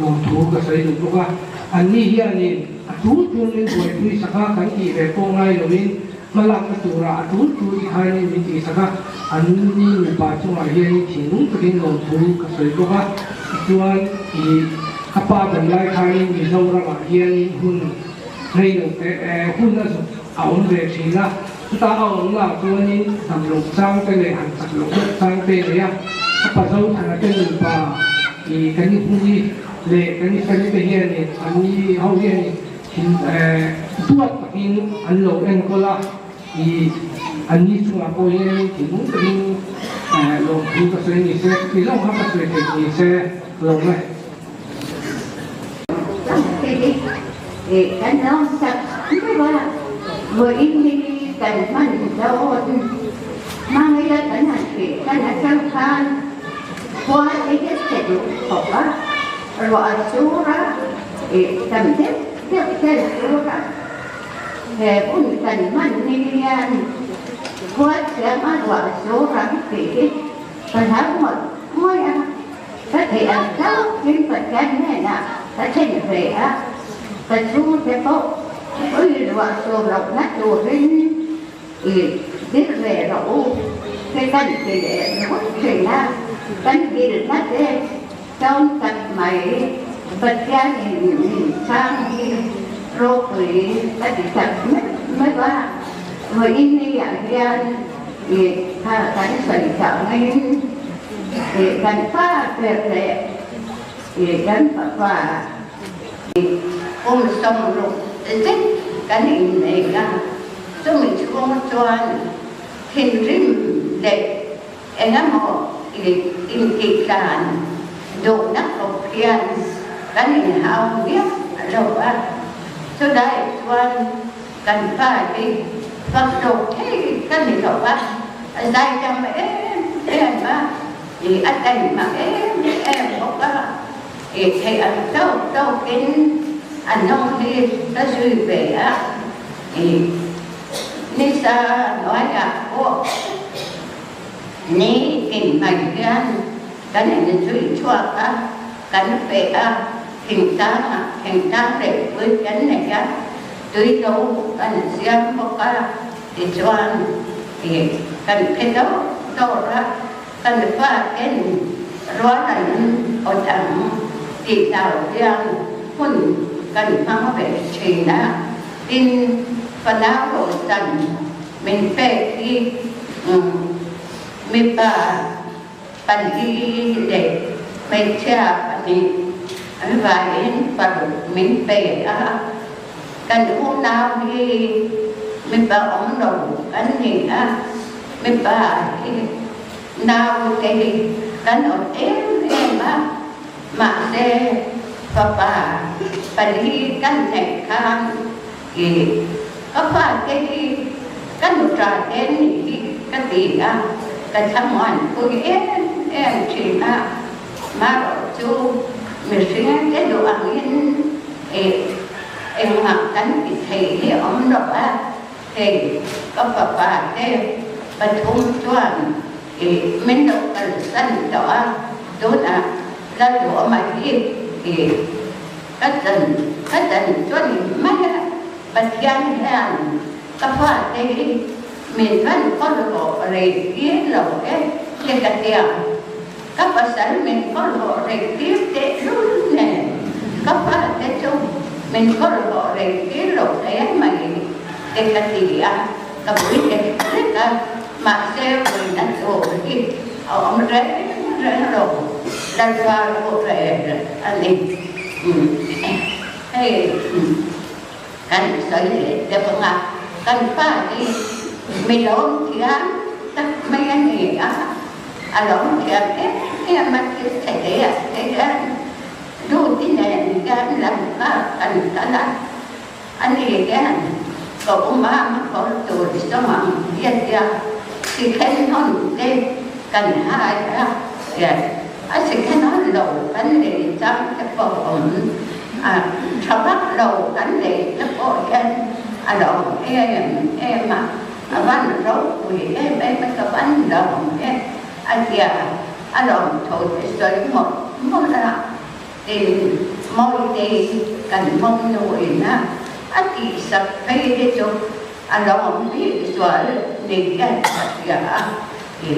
ngom thu ka sai lu ka ani hi ani atu tu ni boi pui saka kan ki ve ko ngai loin malak ka tura atu tu i khai ni mi ti saka ani ni pa chu ma hi ni thing tu kin ngom thu ka sai lu ka tuan i apa dan lai khai ni zo ra ma hi ni hun nei lo te hun na so aun ve thila ta aun la tuan ni sam lo sang te le han sak lo sang te le ya apa zo thana te ni pa i kan ni pui le kan ni pe hian ni ani hau hian ni hin tuat takin an lo en ko la i ani chunga ko hian ni thing takin lo thu ka se ni se ki lo ha ka se ni se lo le kan nó sạch cái ba người in đi cần mình đâu mang đi lên cảnh hành thì cảnh hành sang khan qua cái sẽ được học á rồi số ra thì tầm tiếp số ra thì cũng cần mình đi qua sẽ mang rồi số ra thì phần tháng một mỗi cái thì ăn cháu nhưng phần cái này là ta thấy về á ta chú sẽ có ôi loại số lọc nát đồ lên biết về rượu cái canh thì để nó thì là canh kia được nát đấy trong tận mày vật gia nhìn sang đi rồi ta chỉ thật mới qua người in đi ở kia thì ta cánh sợi sợ ngay thì cánh phá tuyệt lệ thì cánh phá ôm sông rồi tích cái này là tôi mình chưa có cho hình rim để em nói một in kịch bản đồ nắp học kia cái này hao biết rồi á cho đây quan cần phải đi vật đồ thế cái này rồi á đây cho em á thì anh đây mà em không có thì anh đâu kín anh không đi ta suy về á thì Nisa nói là cô ní kìm mạnh gan cái này là suy chua á cái nó về á hình tăng để với cái này á tùy đâu cái này xem có cái thì cho anh thì cần cái đó ra cần phải cái rõ là ở chẳng thì nào riêng hun cần mang về chỉ là in phần áo đồ dần mình về khi mình bà đi để mình chia mình và in phần mình về cần hôm nào thì mình bà ống đầu cái gì á mình bà nào cái cái ở em á mà để bà đi căn này khang thì có phải cái một trà đến thì cái gì á cái thằng ngoan cô em chỉ là mà rồi chú mình suy cái đồ ăn em mặc cánh thì ống đó á thì có bà để bà thung chuan thì mình đâu cần sân đó đó là đồ mà thì cái tình cho thì mấy bật gan hàng các bạn đây mình vẫn có lộ rầy kia lộ cái tiền các bạn sẵn mình có lộ rầy kia để luôn nè các bạn đây chung mình có lộ rầy kia lộ thế mà cái tiền các quý cái rất mà xe mình đã lộ đi ông rẽ lộ đang ra lộ rẽ anh đi hay kan sợi để vâng ạ kan phải đi mình lộn thì ta mấy anh gì á lộn thì em mà cái đôi tí này cái làm kan ta là anh gì cái cậu má có tuổi cho mà hiện ra thì khen hơn cái cần hai á anh sẽ khen nói đầu vấn đề trong cái phòng sau bắt đầu đánh lệ nó có cái đầu em mà văn rốt vì em mới có bánh đầu anh kia anh đầu thôi sợi một là thì mọi thì cần mong nổi na ắt thì sắp hay để cho anh lòng biết xóa để cái cả thì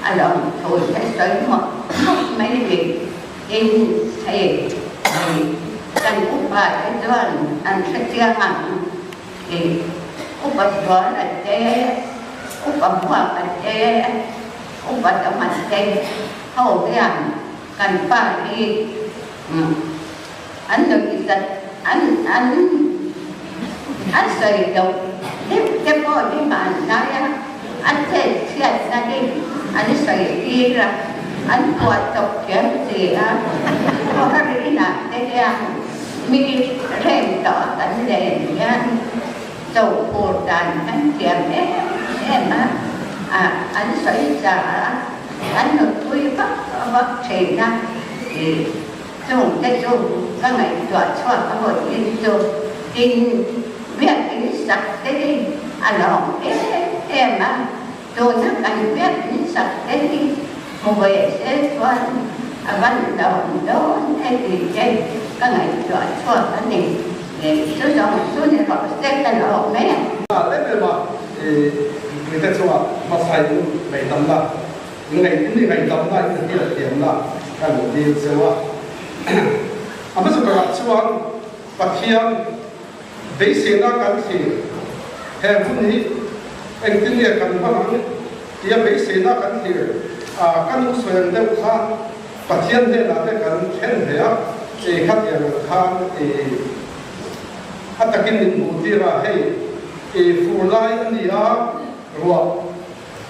anh lòng thôi cái sợi mà mấy việc em thầy cần cũng phải cho anh sẽ chia hẳn thì cũng phải xóa là thế cũng phải hòa là thế cũng phải cho mặt thế hầu cái cần phải đi anh được giật anh sợi đầu cái bò cái bàn này anh sẽ ra đi anh sợi đi ra anh quạt tóc kiếm gì á có cái là cái mi rèm đỏ tận đèn nha dầu bột đàn anh kiếm em anh sợi giả anh được tôi bắt chế na thì dùng cái ngày chọn cho các hội viên dùng tin biết cái sạch cái đi anh lòng em rồi nó cần biết cái sạch cái đi một về sẽ cho văn động đó hay thì cái ngày chọn cho cái này để số dòng số này họ sẽ là họ mấy đấy mà người ta cho mà phải ngày tầm là ngày tầm là cái là điểm là cái một điều sao mà sự việc chuan phát hiện để xem ra cái gì theo phươngนี้anh tin là cần phải làm thì để xem ra cái gì cái lúc xoay đầu khá phát hiện thế là cái cần khen thế thì khác nhau khá thì hạt cái mình bù đi ra hay thì phụ lại anh đi rồi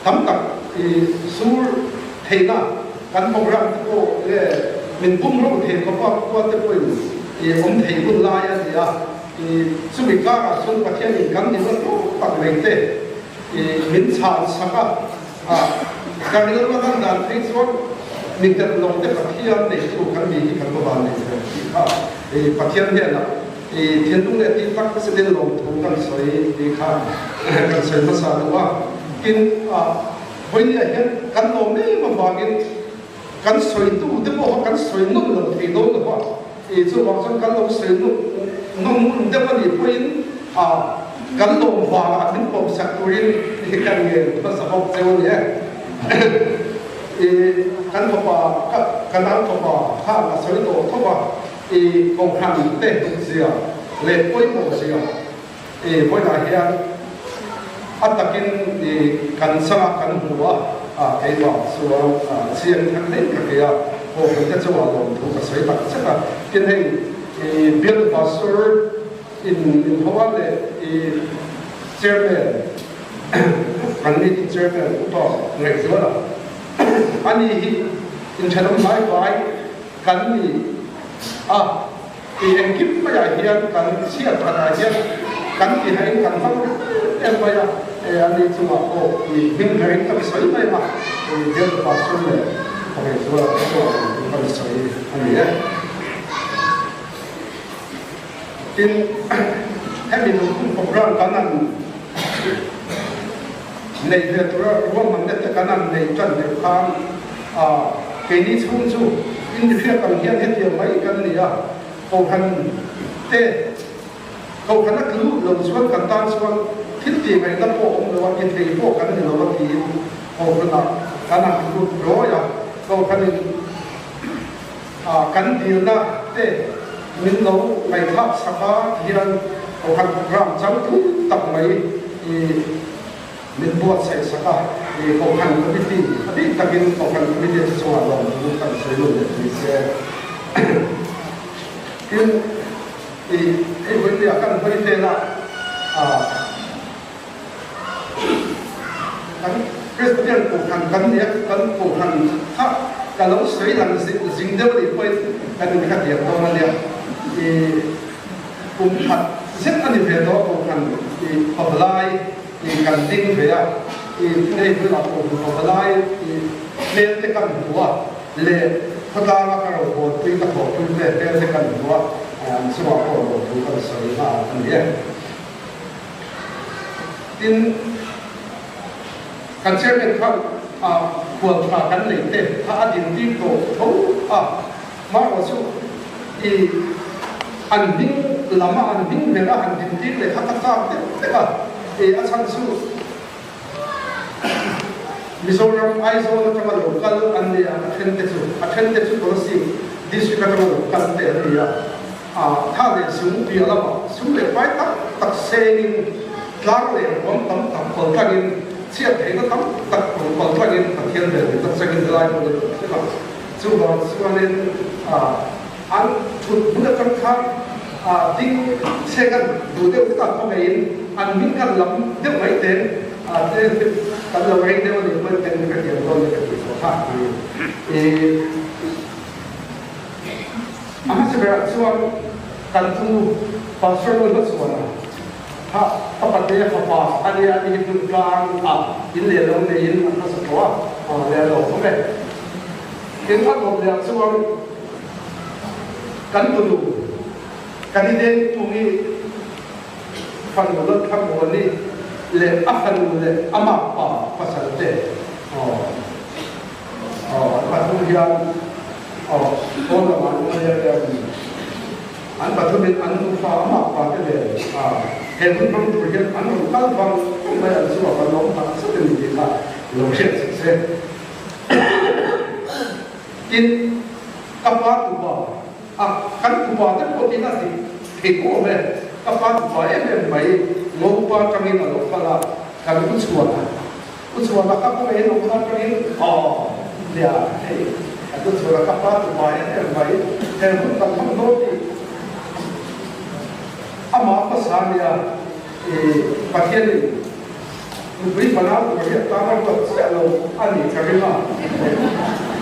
thấm tập thì số thế nào cái program của mình cũng không thể có qua tới cuối thì ông thầy cũng lại anh thì số bị cá số phát hiện mình cắn thì nó bắt lên thế thì mình chọn saka cái này nó đang đàn thấy số mình tập lòng để phát hiện để chịu cái gì cái cơ bản này thì phát hiện thế nào thì thiên tung để tin tắc sẽ đến lòng thùng cần soi đi khám cần soi mà sao đúng không? Kinh với như hiện cần lòng này mà vào kinh cần soi tu để bỏ cần soi nút là thì đâu được không? Thì số vào trong cần lòng soi nút nông để mà đi quên cần lòng vào đến bộ sạch turin thì cần nghề nó sẽ học theo như thì cần học vào cần ăn học vào ha là soi đồ học vào thì công hành để được gì lệ quên một gì thì với đại hiện atakin thì cần sang cần hùa cái bảo số riêng thằng đấy cái kia hồ mình sẽ cho vào lòng thủ cái sấy bạc chắc là kiến hình thì biết bảo số in hoa lệ thì chairman anh đi chairman cũng có người nữa là anh đi in channel mai vai cần đi thì anh kiếm bây giờ hiện cần siết vào hiện cần thì hay cần không em bây giờ anh đi chung học thì mình cái cái sấy này mà thì biết vào số này còn cái số cái sấy anh ấy tin em mình cũng program cái này này về tôi mình để cái này này chân để khám cái này chung chung in phía cần hiện hết nhiều mấy cái này cầu hành tê cầu hành nó cứ lồng xuống cần tan xuống thiết gì này nó bộ ông nó cái gì bộ cái này nó thì cầu hành là cái nào cũng rồi cầu hành cần điều na tê mình nấu ngày tháp sapa hiện cầu hành program chẳng cứ tập mấy thì mình buat saya saka di kaukan committee tapi takin kaukan committee sesuatu bukan seluruh Indonesia thì vấn đề akan berita lah kan presiden kaukan kan dia kan kaukan ha kalau saya dan zinda beripoin kan dekat dia tahu dia di kumpat set ani vedo kaukan di apply thì cần tin về thì đây cứ là một cái lái thì lên cái cần của lệ phát ra là cái đồ tuy là đồ tuy lệ lên cái cần của số lượng của đồ tuy là sợi là anh biết tin cần xem cái phần của cần lệ để thà tin tin đồ thấu mà ở số anh ding lama anh ding về ra anh ding đi để khát khát thế cả anh sang su Mizoram Aizo na kama local and the attended to policy district kama local area tha de sum pi ala ba sum le pai tak senin tlar le bom tam tam kol tagin sia the na tam tak kol tagin pathian de tak sagin lai ko de ka chu ba suanen an thut buna kam kha ding segan du de ka ko in an min kan lam de mai ten kalau orang itu dia kan kerja orang kerja apa amat seberat soal tentu pasal itu soal apa dia apa ada hidup klang ini orang ini apa semua dia orang okey kita boleh soal kan dulu kan ini tumi pandulan kamu ini le akan le ama pasal te patu yang orang mana yang an patu min an tu fa ama te le hendu pun pergi an tu kal bang mai semua kalau tak sedang kita lokasi sukses in kapal tu kan tu tu tu tidak sih heko me kapal tu baik ngopa kami nak kala kami usuala kapo ini ngopa kami dia itu usuala kapal tu baik pun tak mampu ama apa sahaja pakaian beri panau beri tangan buat selalu ani kami mah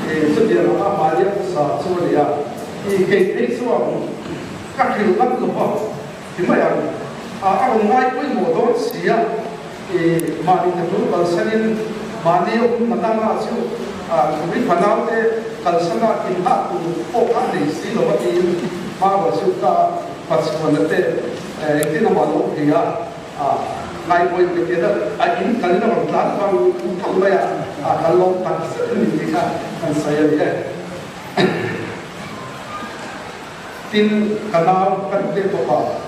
sedia apa malia sah semua dia ini semua kakil nak lupa gimana orang lain pun modal siap mari terus kalsanin mari orang menang asyik beri panau te kalsana inhat tu orang di sini lepas ini mahu suka pasukan te itu nama lo dia lain pun kita ini kali nama pelan bang tambah kalau pasukan ini kan saya lihat tin kanal kan dia apa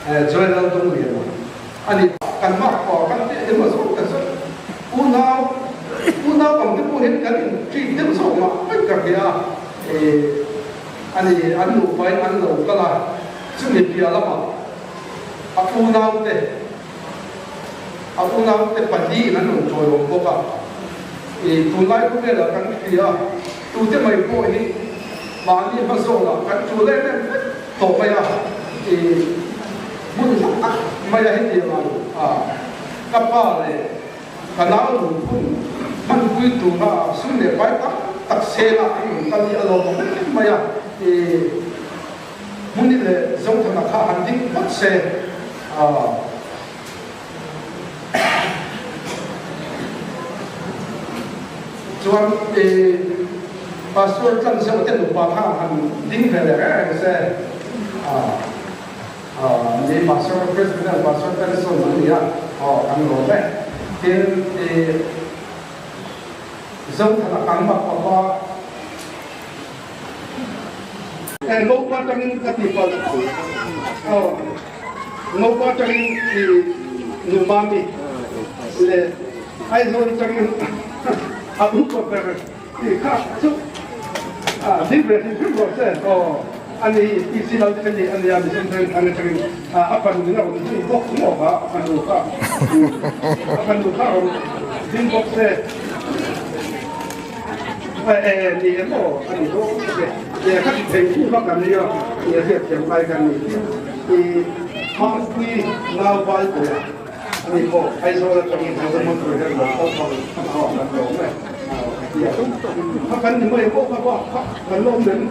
Joel dong dia, ani kan mak kau kan dia masuk ke sana, unau kamu tu pun kan dia masuk mak, kerja ani anu baik anu kalau cuma dia lama, aku unau pandi anu Joel boka, tunai pun dia kan dia, tu dia mai kau ini, mani masuk lah kan Joel ni, toh ya mun maya hindi man kapale kanal pun man kuitu na sunne pai tak sela kali alo maya mun le zong thana kha handing pat se chuan pastor kan se ten pa kha handing vele se ni pastor president pastor person ni ya kami robe tin zong thana kang ba pa lo pa tang katipal lo pa tang numami le ai zon tang abu ko per ka su different se ani isi laut kan di ani yang disentren ani cering apa dulu nak untuk box semua apa luka din box ni emo ani tu ya kan tentu makan dia ya siap sampai kan ni mampu ngau bal tu ani ko ai soal cering semua tu kan kan ya kan ni mai ko kan lom dan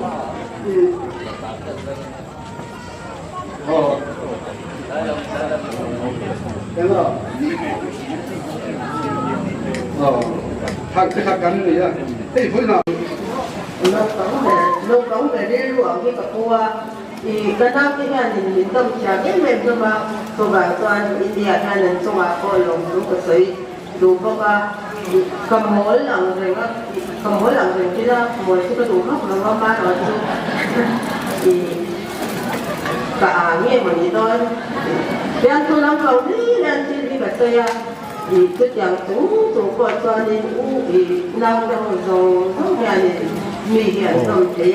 kan ni ya. Boleh nak? Lúc đó về đi luộc với cả cô thì cái đó cái nhà nhìn tâm trạng cái mềm cơ mà cô bảo toàn India nhà nên cho bà cô lòng lúc cái sấy đủ cô ba cầm mỗi lần rồi cái đó mỗi cái đủ khóc là ba rồi thì cả nghe mà đi thôi đen tôi làm cầu đi đen trên đi cả tôi thì tôi chẳng tú còn cho nên thì năng đâu rồi không nhà này mì hiện rồi thế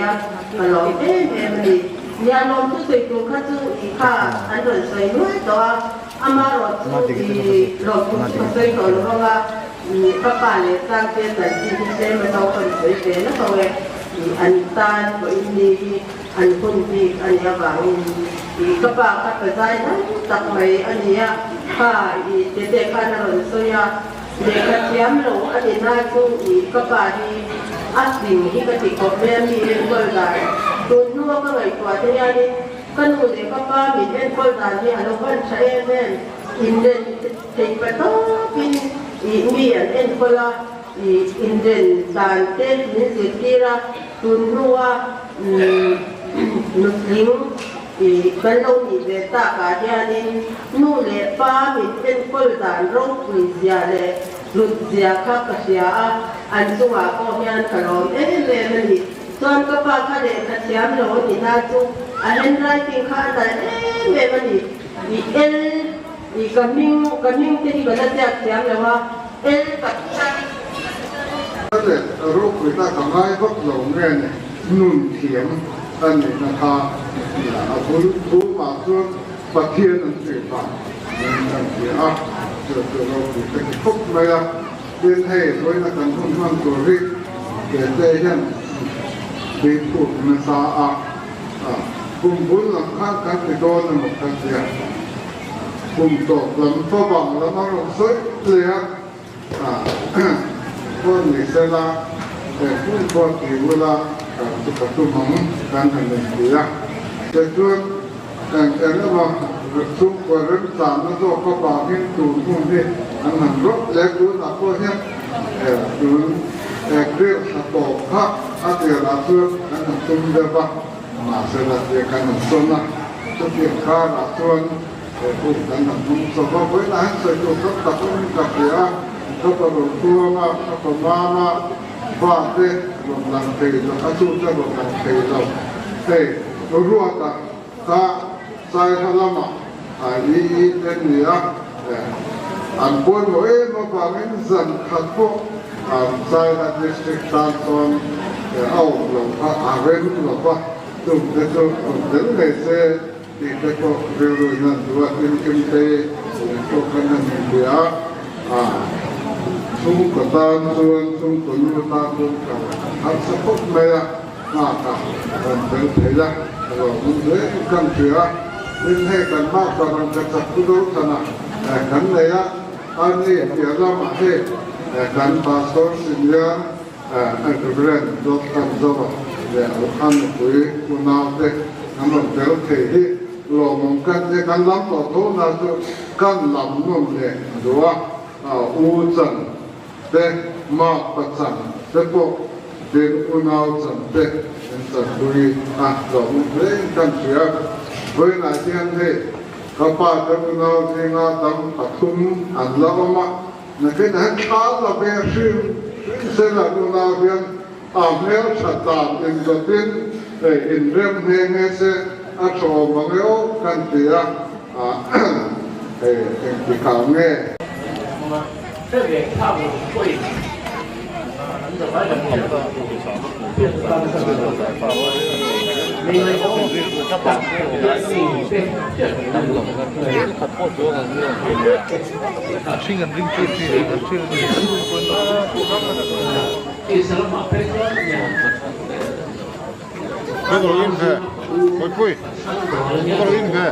mà nói thế thì nhà nó tôi xây tụ khá chú thì khá anh rồi xây núi đó ama rồi thì rồi cũng xây rồi nó là các bạn này sang tiền là chỉ để mà đâu cần xây thế nó thôi anh ta với đi anh không đi anh ya vàng thì các bạn các cái giải nó tập mấy anh ya ha thì để cái nào rồi xây để cái tiệm lẩu anh na chú thì các bạn đi áp dụng thì cái chỉ có bên đi lên coi lại tôi nuôi cái ngày qua thế này đi cái nuôi để các bạn mình lên coi lại thì anh vẫn sẽ lên in lên thì phải tốt pin miền lên coi là in lên đàn tên những gì kia tôi nuôi nước lính thì cái lâu thì về ta cả gia đình nuôi lệ ba mình lên coi đàn rong quỳ già lệ lụt già khác cả già anh chú à con nhà cả rồi ấy về mình đi toàn các bạn khai lệ cả già rồi thì na chú anh ra tiếng khai lại ấy về mình đi thì cái mình thì cái là già rồi ha cả cái này rốt người ta cảm thấy rất lòng nghe này nôn thiểm anh này là ta là thú mà thưa và thiên là chuyện mà nên thì từ lâu thì cái khúc này là liên hệ với là cần thông quan của riêng để đây nhân đi thuộc mình xa cùng bốn là khác các cái đó là một cái gì cùng tổ lắm phá bằng là mang lòng sới liền con người sẽ là để cũng có thể vừa là cái tụ mỏng đang thành hình gì đó để cho cái nó mà xung quanh rất sản nó do có bảo hiểm tụ cũng đi anh hàng rất lẽ cứ là có hết tụ cái tổ khác thì là xưa anh hàng tung ra ba mà sẽ là cái hàng xuân là cho việc khác là xuân cũng anh hàng tung so với là anh sẽ tụ các tập trung các cái các cái đồ tua mà các cái mà và thế rồi làm thầy rồi các chú cho rồi làm thầy rồi thế rồi ruột ta sai tham lắm ý tên gì á anh quân mỗi mà vào cái dần khắc phục sai là district transport ẩu rồi bên rồi qua dùng cái chỗ đến ngày xe thì cái chỗ rồi nhận ruột bên kinh tế chỗ cái này gì á sung của ta sung của như ta sung cả hắn sẽ phúc này mà cả phần thế ra rồi muốn thế cần chữa nên hay cần bao giờ làm việc sạch cứ đâu thằng nào cần này á anh ấy giờ ra mà thế cần passport xin nhớ anh được lên đốt cần rồi để ăn với quần áo thế anh làm theo thế đi lo mong cần thế cần lắm lo thô nào chứ cần lắm luôn để đúng không u chân để mà bắt sẵn để bộ đến unao sẵn để sẵn đuôi rồi lấy căn chứa với lại thiên thế các bạn để unao thì ngã tâm tập trung ăn lâu mà nên cái này khá là bé xíu sẽ là unao viên nếu sạch tạm in đầu tiên để in rem hay nghe sẽ cho mọi người căn chứa thì cảm nghe这边看我会，怎么人变得变得当什么的？你们讲这สิ่งเป็นเรื่องนั้นเลยขอโทษด้วยกันช่วยกันดึงช่วยกันช่วยกันที่สารพัดเป็นเรื่องเนี่ยไม่ต้องยินแค่คุยไม่ต้องยินแค่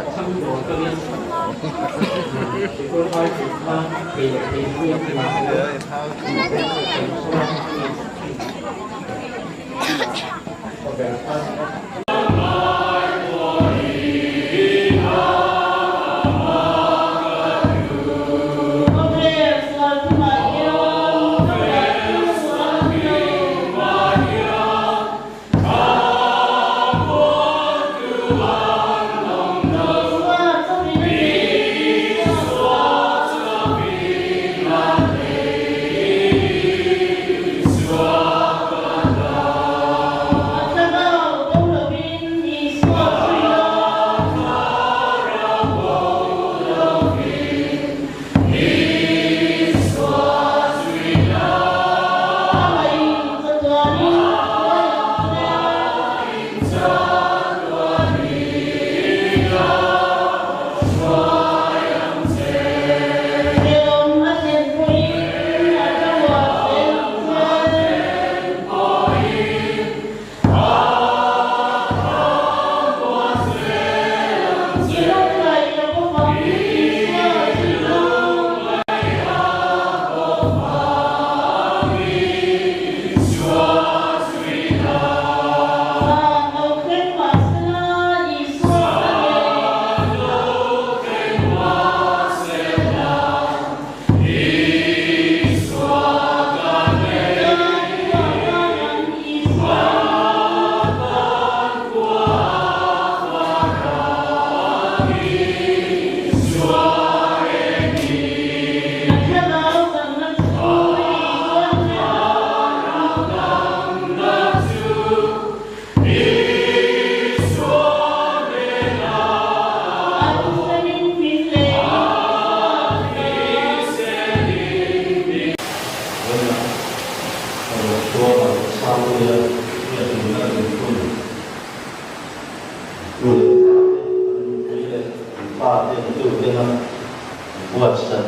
buat set,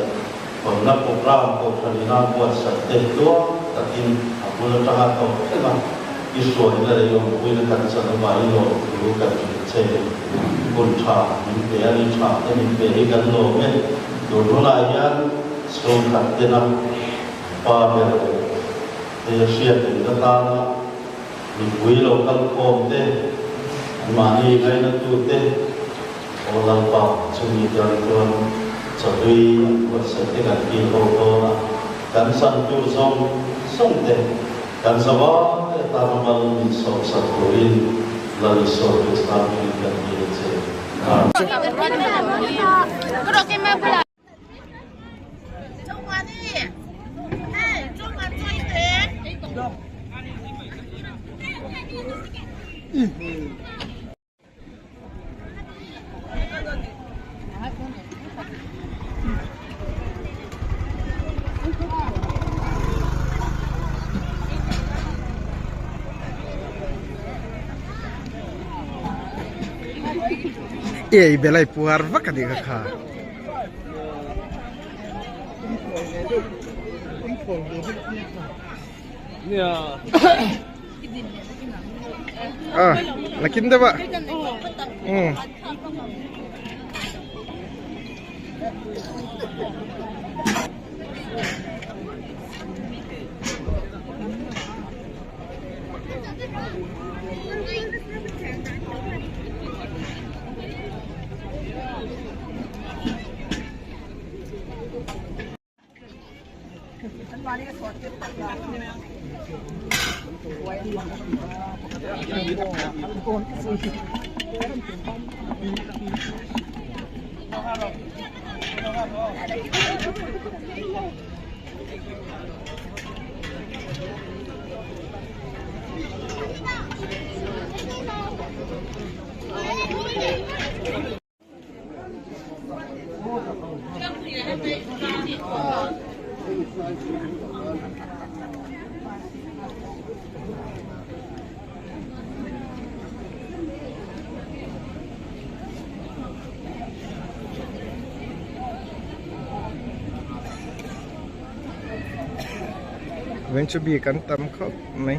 pernah program program buat set tentu, tapi aku nak cakap tu, kan? Isu ini yang boleh kan sama ini bukan cuma kunca, ini cuma ini kan lo, dulu layan sekarang kita pada siapa yang datang, ini lokal kom deh, mani kaya tu deh, orang pak cumi jalan jadi bersedia kilo dan santu song deh dan semua tanaman misal satuin lalu sorot stabil dan belai puar vaka di kakha. Lakin dah pak. When should be kan tam khop mai